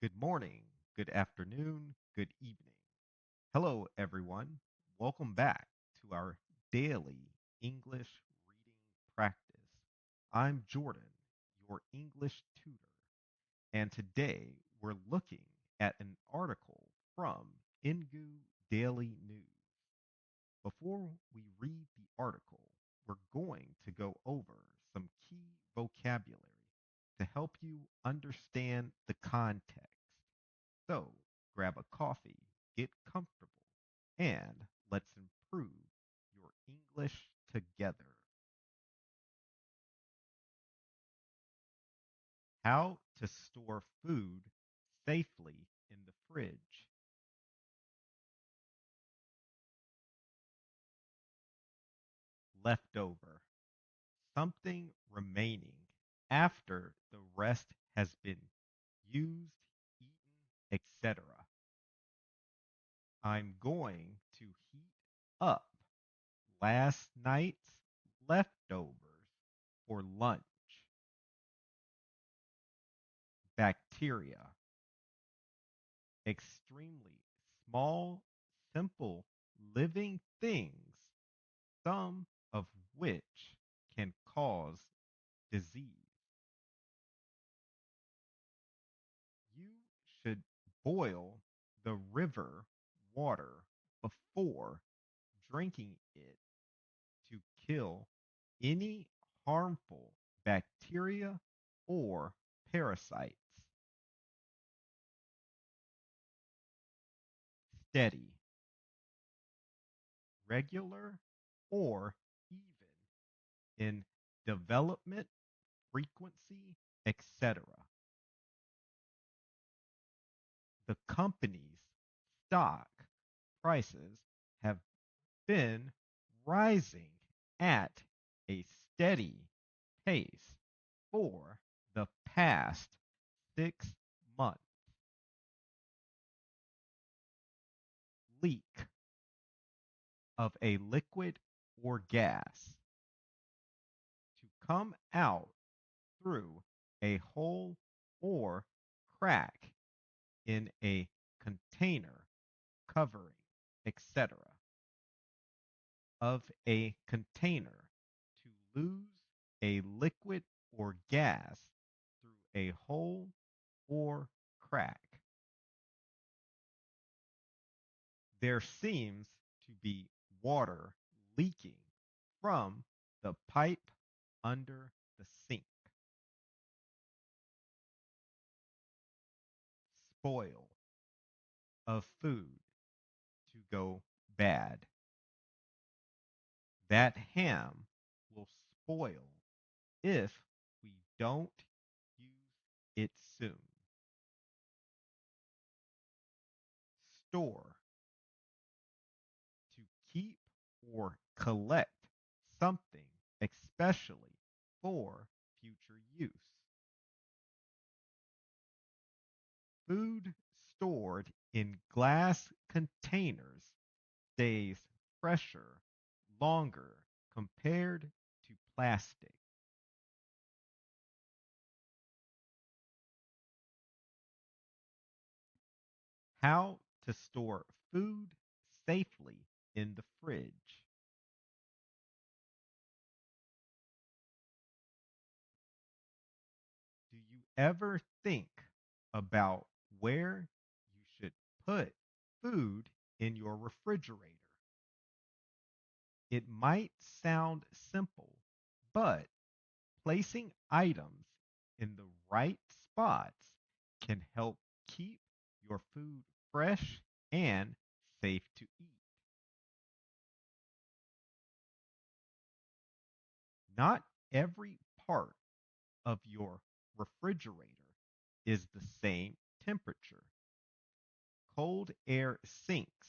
Good morning, good afternoon, good evening. Hello, everyone. Welcome back to our daily English reading practice. I'm Jordan, your English tutor, and today we're looking at an article from Engoo Daily News. Before we read the article, we're going to go over some key vocabulary to help you understand the context. So grab a coffee, get comfortable, and let's improve your English together. How to store food safely in the fridge. Leftover. Something remaining after the rest has been used, eaten, etc. I'm going to heat up last night's leftovers for lunch. Bacteria. Extremely small, simple, living things, some of which can cause disease. You should boil the river water before drinking it to kill any harmful bacteria or parasites. Steady, regular, or even in development, frequency, etc. The company's stock prices have been rising at a steady pace for the past 6 months. Leak of a liquid or gas to come out through a hole or crack in a container, covering, etc. Of a container to lose a liquid or gas through a hole or crack. There seems to be water leaking from the pipe under the sink. Spoil of food to go bad. That ham will spoil if we don't use it soon. Store to keep or collect something, especially for future use. Food stored in glass containers stays fresher longer compared to plastic. How to store food safely in the fridge. Do you ever think about where you should put food in your refrigerator? It might sound simple, but placing items in the right spots can help keep your food fresh and safe to eat. Not every part of your refrigerator is the same temperature. Cold air sinks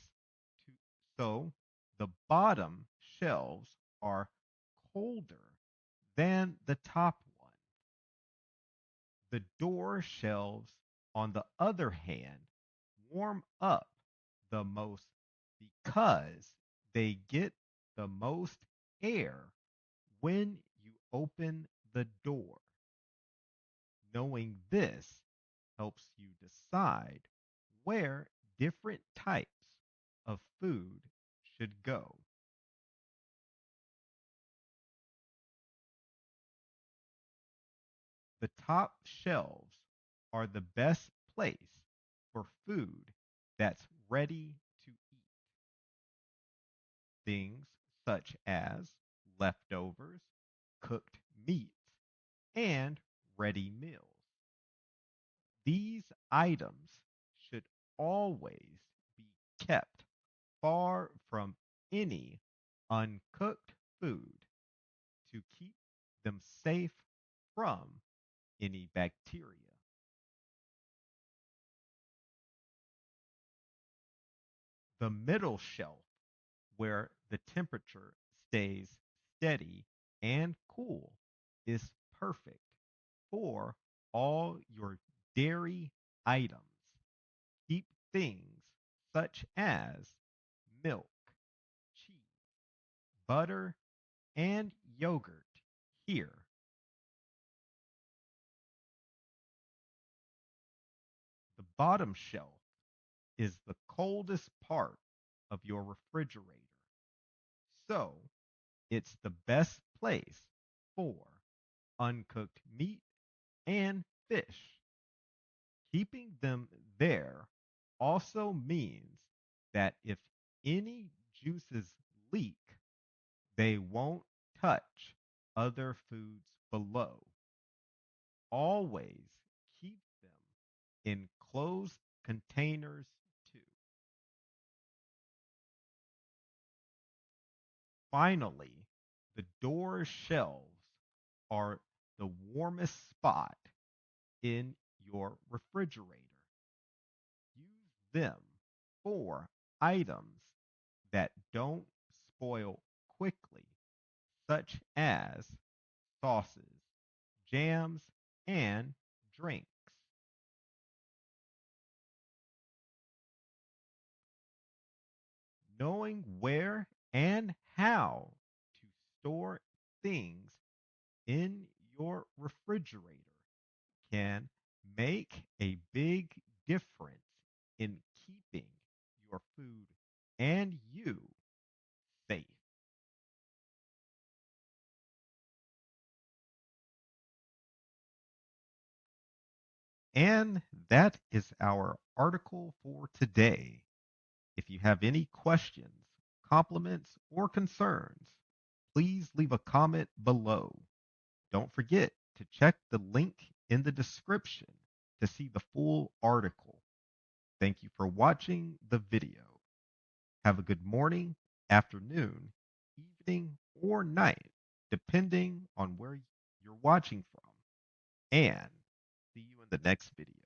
to, so the bottom shelves are colder than the top one. The door shelves, on the other hand, warm up the most because they get the most air when you open the door. Knowing this helps you decide where different types of food should go. The top shelves are the best place for food that's ready to eat. Things such as leftovers, cooked meats, and ready meals. These items should always be kept far from any uncooked food to keep them safe from any bacteria. The middle shelf, where the temperature stays steady and cool, is perfect for all your dairy items. Keep things such as milk, cheese, butter, and yogurt here. The bottom shelf is the coldest part of your refrigerator, so it's the best place for uncooked meat and fish. Keeping them there also means that if any juices leak, they won't touch other foods below. Always keep them in closed containers too. Finally, the door shelves are the warmest spot in your refrigerator. Use them for items that don't spoil quickly, such as sauces, jams, and drinks. Knowing where and how to store things in your refrigerator can make a big difference in keeping your food and you safe. And that is our article for today. If you have any questions, compliments, or concerns, please leave a comment below. Don't forget to check the link in the description to see the full article. Thank you for watching the video. Have a good morning, afternoon, evening, or night, depending on where you're watching from. And see you in the next video.